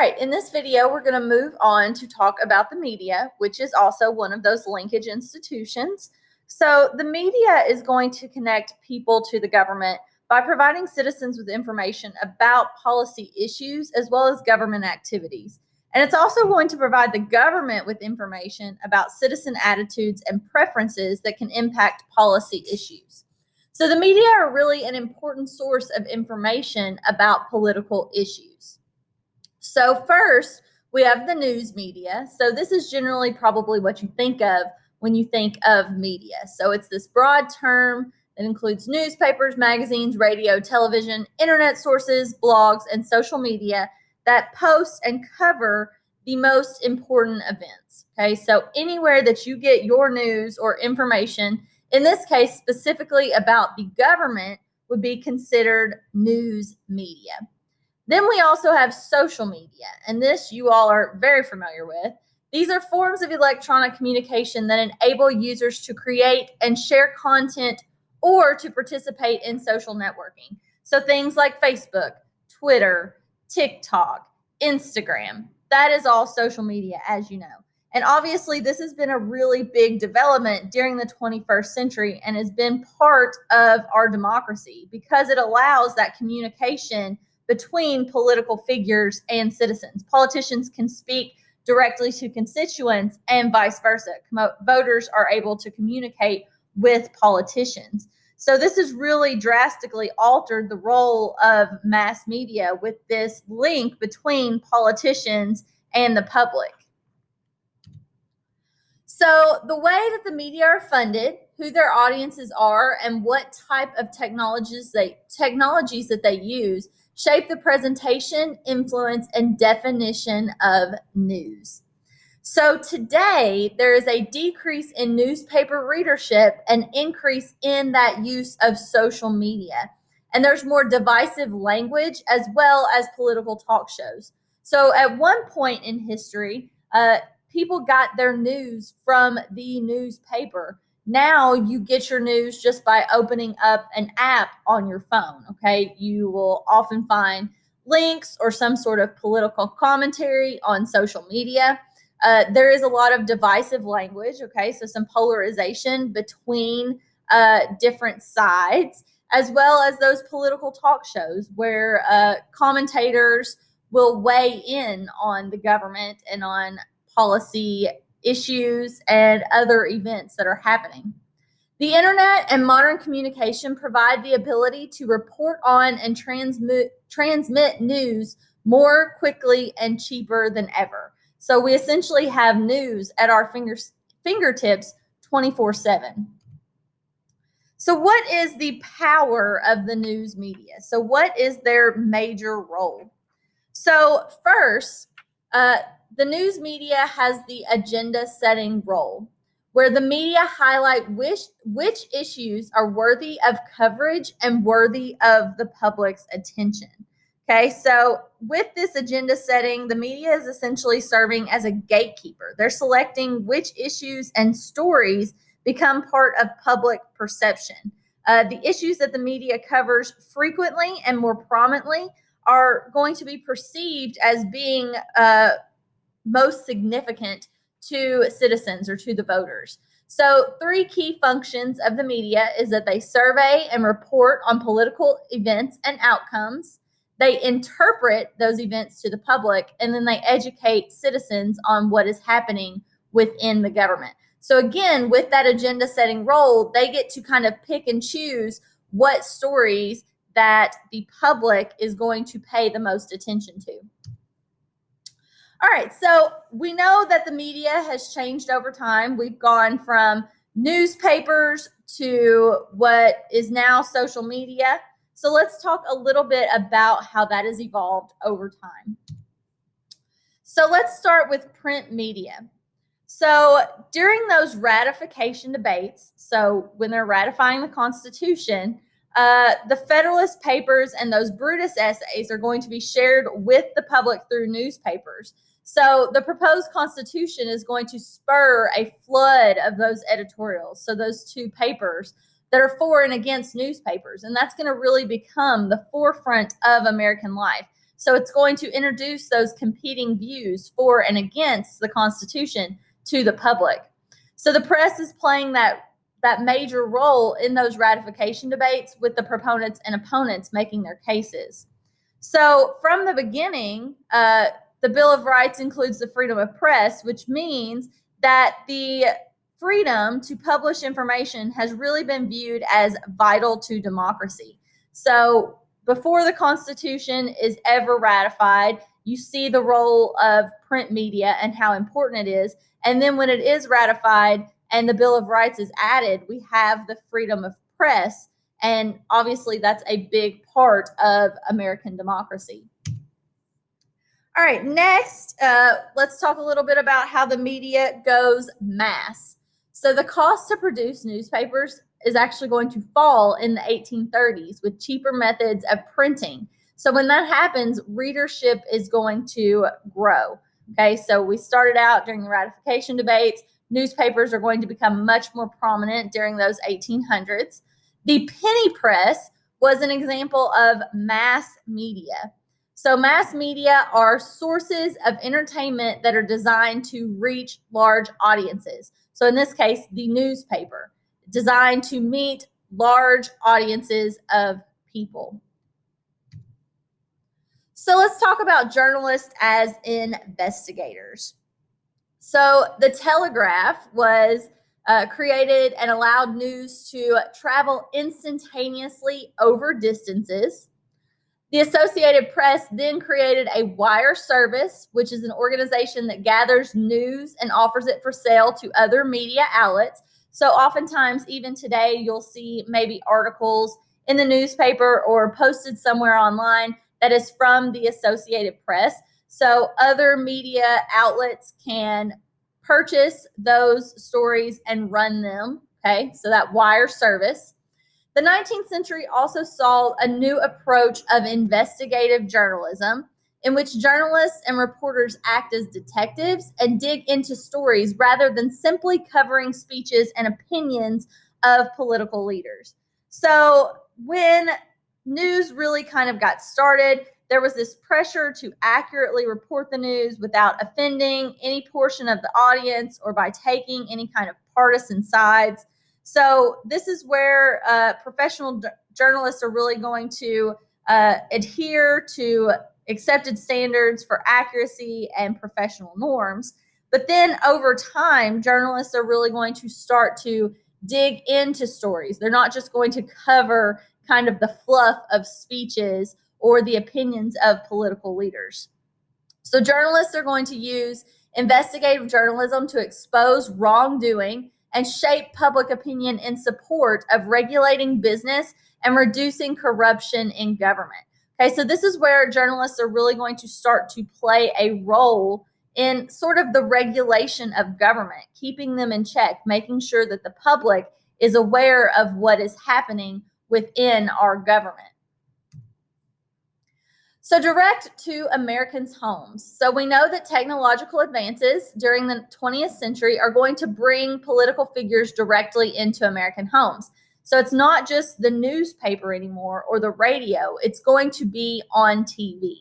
right, in this video, we're going to move on to talk about the media, which is also one of those linkage institutions. So the media is going to connect people to the government by providing citizens with information about policy issues as well as government activities. And it's also going to provide the government with information about citizen attitudes and preferences that can impact policy issues. So the media are really an important source of information about political issues. So first, we have the news media. So this is generally probably what you think of when you think of media. So it's this broad term that includes newspapers, magazines, radio, television, internet sources, blogs, and social media that post and cover the most important events. Okay, so anywhere that you get your news or information, in this case specifically about the government, would be considered news media. Then we also have social media, and this you all are very familiar with. These are forms of electronic communication that enable users to create and share content or to participate in social networking. So things like Facebook, Twitter, TikTok, Instagram, that is all social media, as you know. And obviously, this has been a really big development during the 21st century and has been part of our democracy because it allows that communication between political figures and citizens. Politicians can speak directly to constituents and vice versa. Voters are able to communicate with politicians. So this has really drastically altered the role of mass media with this link between politicians and the public. So the way that the media are funded, who their audiences are, and what type of technologies that they use shape the presentation, influence, and definition of news. So today, there is a decrease in newspaper readership and increase in that use of social media. And there's more divisive language as well as political talk shows. So at one point in history, people got their news from the newspaper. Now you get your news just by opening up an app on your phone, okay? You will often find links or some sort of political commentary on social media. There is a lot of divisive language, okay? So some polarization between different sides, as well as those political talk shows where commentators will weigh in on the government and on policy issues and other events that are happening. The internet and modern communication provide the ability to report on and transmit news more quickly and cheaper than ever. So we essentially have news at our fingertips 24/7. So what is the power of the news media? So what is their major role? So first, the news media has the agenda setting role, where the media highlight which issues are worthy of coverage and worthy of the public's attention. Okay, so with this agenda setting, the media is essentially serving as a gatekeeper. They're selecting which issues and stories become part of public perception. The issues that the media covers frequently and more prominently are going to be perceived as being most significant to citizens or to the voters. So three key functions of the media is that they survey and report on political events and outcomes. They interpret those events to the public, and then they educate citizens on what is happening within the government. So again, with that agenda setting role, they get to kind of pick and choose what stories that the public is going to pay the most attention to. All right, so we know that the media has changed over time. We've gone from newspapers to what is now social media. So let's talk a little bit about how that has evolved over time. So let's start with print media. So during those ratification debates, so when they're ratifying the Constitution, the Federalist Papers and those Brutus essays are going to be shared with the public through newspapers. So the proposed Constitution is going to spur a flood of those editorials, so those two papers that are for and against newspapers, and that's going to really become the forefront of American life. So it's going to introduce those competing views for and against the Constitution to the public. So the press is playing that major role in those ratification debates, with the proponents and opponents making their cases. So from the beginning, the Bill of Rights includes the freedom of press, which means that the freedom to publish information has really been viewed as vital to democracy. So before the Constitution is ever ratified, you see the role of print media and how important it is. And then when it is ratified and the Bill of Rights is added, we have the freedom of press. And obviously, that's a big part of American democracy. All right, next, let's talk a little bit about how the media goes mass. So the cost to produce newspapers is actually going to fall in the 1830s with cheaper methods of printing. So when that happens, readership is going to grow. Okay, so we started out during the ratification debates. Newspapers are going to become much more prominent during those 1800s. The penny press was an example of mass media. So mass media are sources of entertainment that are designed to reach large audiences. So in this case, the newspaper, designed to meet large audiences of people. So let's talk about journalists as investigators. So the telegraph was created and allowed news to travel instantaneously over distances. The Associated Press then created a wire service, which is an organization that gathers news and offers it for sale to other media outlets. So oftentimes, even today, you'll see maybe articles in the newspaper or posted somewhere online that is from the Associated Press. So other media outlets can purchase those stories and run them. Okay, so that wire service. The 19th century also saw a new approach of investigative journalism, in which journalists and reporters act as detectives and dig into stories rather than simply covering speeches and opinions of political leaders. So when news really kind of got started, there was this pressure to accurately report the news without offending any portion of the audience or by taking any kind of partisan sides. So this is where professional journalists are really going to adhere to accepted standards for accuracy and professional norms. But then over time, journalists are really going to start to dig into stories. They're not just going to cover kind of the fluff of speeches or the opinions of political leaders. So journalists are going to use investigative journalism to expose wrongdoing and shape public opinion in support of regulating business and reducing corruption in government. Okay, so this is where journalists are really going to start to play a role in sort of the regulation of government, keeping them in check, making sure that the public is aware of what is happening within our government. So direct to Americans' homes. So we know that technological advances during the 20th century are going to bring political figures directly into American homes. So it's not just the newspaper anymore or the radio, it's going to be on TV.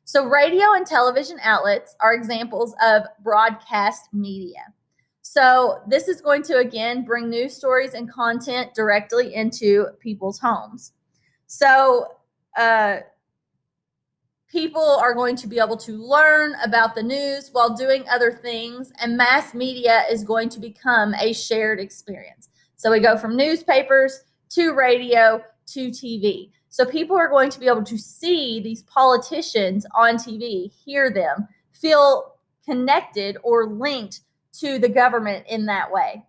So radio and television outlets are examples of broadcast media. So this is going to, again, bring news stories and content directly into people's homes. So people are going to be able to learn about the news while doing other things, and mass media is going to become a shared experience. So we go from newspapers to radio to TV. So people are going to be able to see these politicians on TV, hear them, feel connected or linked to the government in that way.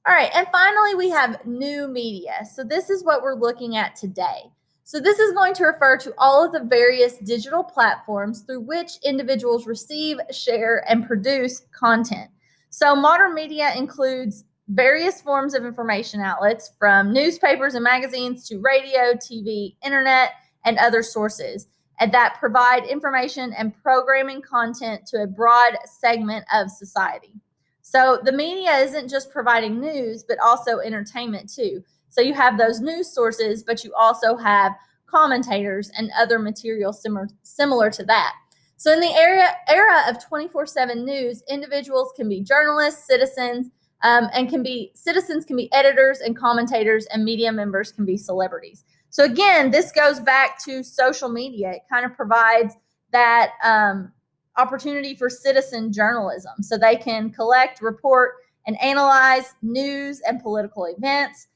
All right, and finally, we have new media. So this is what we're looking at today. So this is going to refer to all of the various digital platforms through which individuals receive, share, and produce content. So modern media includes various forms of information outlets, from newspapers and magazines to radio, TV, internet, and other sources, and that provide information and programming content to a broad segment of society. So the media isn't just providing news, but also entertainment too. So you have those news sources, but you also have commentators, and other material similar to that. So in the era of 24/7 news, individuals can be journalists, citizens, and citizens can be editors and commentators, and media members can be celebrities. So again, this goes back to social media. It kind of provides that opportunity for citizen journalism. So they can collect, report, and analyze news and political events.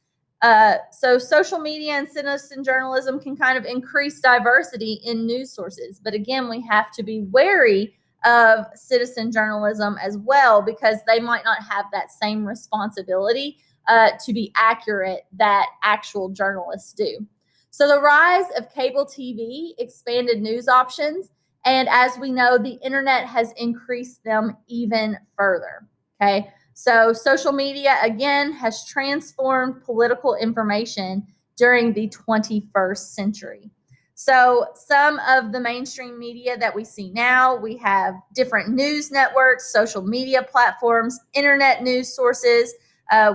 So social media and citizen journalism can kind of increase diversity in news sources. But again, we have to be wary of citizen journalism as well, because they might not have that same responsibility to be accurate that actual journalists do. So the rise of cable TV expanded news options. And as we know, the internet has increased them even further. Okay. So social media, again, has transformed political information during the 21st century. So some of the mainstream media that we see now, we have different news networks, social media platforms, internet news sources.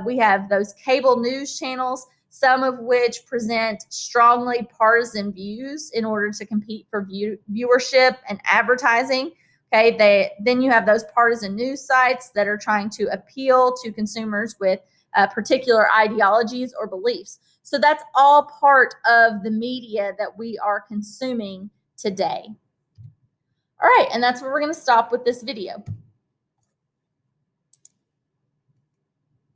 We have those cable news channels, some of which present strongly partisan views in order to compete for viewership and advertising. Okay, then you have those partisan news sites that are trying to appeal to consumers with particular ideologies or beliefs. So that's all part of the media that we are consuming today. All right, and that's where we're going to stop with this video.